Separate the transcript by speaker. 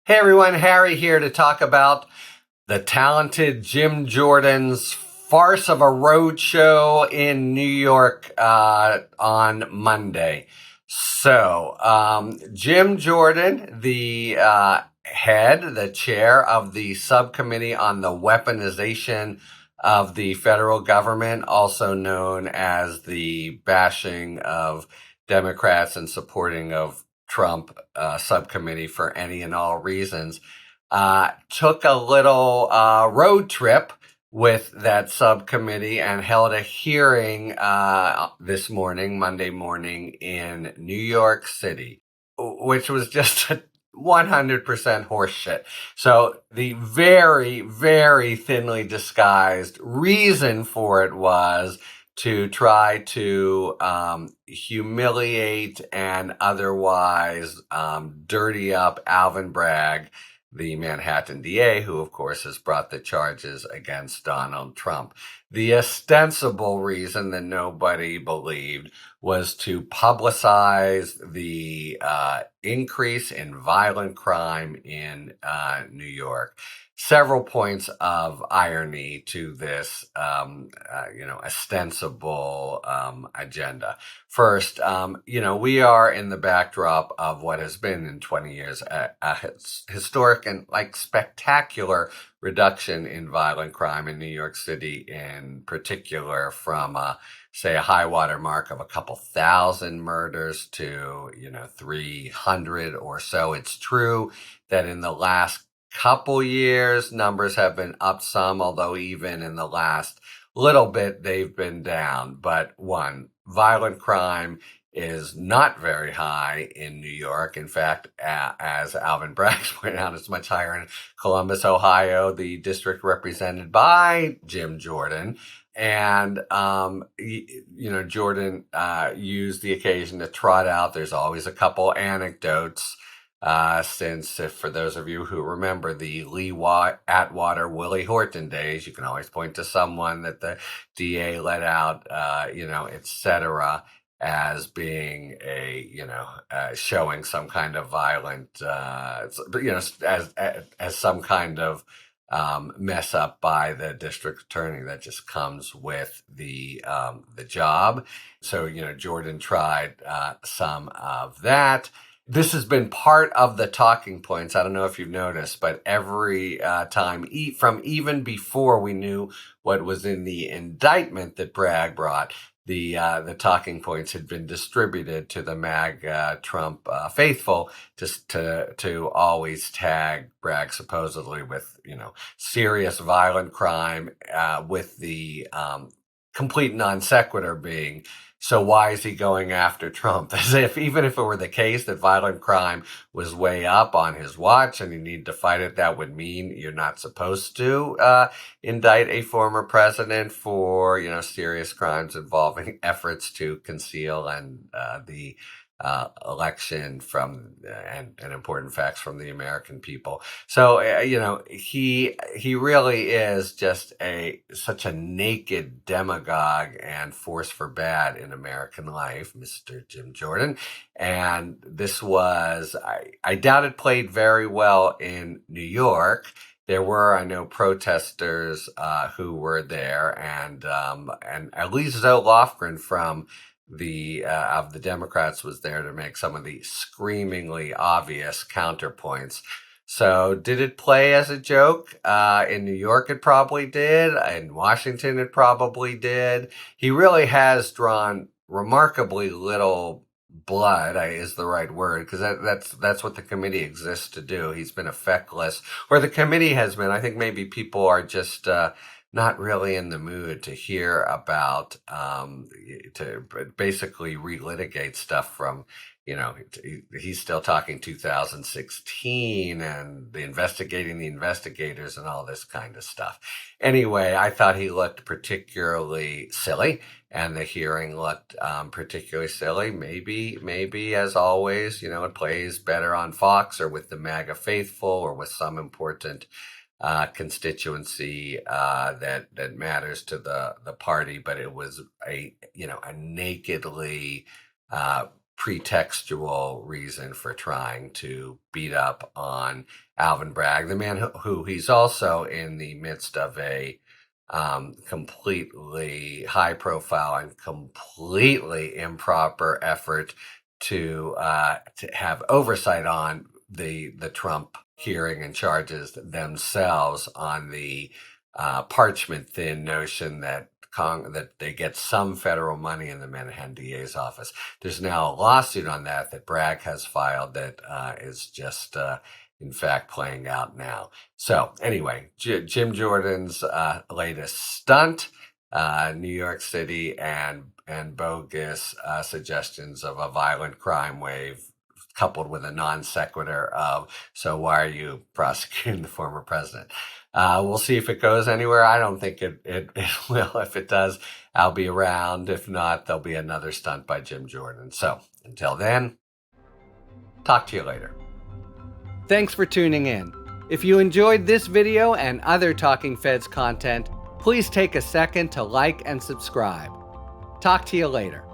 Speaker 1: Hey everyone, Harry here to talk about the talented Jim Jordan's farce of a road show in New York on Monday. Jim Jordan, the chair of the Subcommittee on the Weaponization of the Federal Government, also known as the bashing of Democrats and supporting of Trump subcommittee for any and all reasons, took a little road trip with that subcommittee and held a hearing this morning, Monday morning, in New York City, which was just a 100% horseshit. So the very, very thinly disguised reason for it was to try to humiliate and otherwise dirty up Alvin Bragg, the Manhattan DA, who, of course, has brought the charges against Donald Trump. The ostensible reason that nobody believed was to publicize the increase in violent crime in New York. Several points of irony to this, ostensible agenda. First, we are in the backdrop of what has been in 20 years a historic and spectacular reduction in violent crime in New York City, in particular, from say a high water mark of a couple thousand murders to 300 or so. It's true that in the last couple years, numbers have been up some, although even in the last little bit, they've been down. But one, violent crime is not very high in New York. In fact, as Alvin Bragg pointed out, it's much higher in Columbus, Ohio, the district represented by Jim Jordan. And, Jordan used the occasion to trot out, there's always a couple anecdotes, since for those of you who remember the Lee Atwater, Willie Horton days, you can always point to someone that the DA let out, etc., as being showing some kind of violent, as some kind of mess up by the district attorney that just comes with the job. So, Jordan tried some of that. This has been part of the talking points. I don't know if you've noticed, but every time, from even before we knew what was in the indictment that Bragg brought, the talking points had been distributed to the MAGA Trump faithful to always tag Bragg supposedly with serious violent crime, with the complete non sequitur being, so why is he going after Trump? As if even if it were the case that violent crime was way up on his watch and you need to fight it, that would mean you're not supposed to indict a former president for, serious crimes involving efforts to conceal and the election from and important facts from the American people. So he really is just such a naked demagogue and force for bad in American life, Mr. Jim Jordan. And this was, I doubt it played very well in New York. There were, I know, protesters who were there, and at least Zoe Lofgren from of the Democrats was there to make some of the screamingly obvious counterpoints. So did it play as a joke? In New York, it probably did. In Washington, it probably did. He really has drawn remarkably little blood, is the right word, because that's what the committee exists to do. He's been effectless, or the committee has been. I think maybe people are just not really in the mood to hear about, to basically relitigate stuff from, he's still talking 2016 and investigating the investigators and all this kind of stuff. Anyway, I thought he looked particularly silly, and the hearing looked particularly silly. Maybe as always, it plays better on Fox or with the MAGA faithful or with some important constituency that matters to the party, but it was a nakedly pretextual reason for trying to beat up on Alvin Bragg, the man who he's also in the midst of a completely high profile and completely improper effort to have oversight on the Trump hearing and charges themselves on the parchment thin notion that they get some federal money in the Manhattan DA's office. There's now a lawsuit on that Bragg has filed that is just in fact playing out now. So anyway, Jim Jordan's latest stunt, New York City and bogus suggestions of a violent crime wave coupled with a non sequitur of, so why are you prosecuting the former president? We'll see if it goes anywhere. I don't think it will. If it does, I'll be around. If not, there'll be another stunt by Jim Jordan. So until then, talk to you later. Thanks for tuning in. If you enjoyed this video and other Talking Feds content, please take a second to like and subscribe. Talk to you later.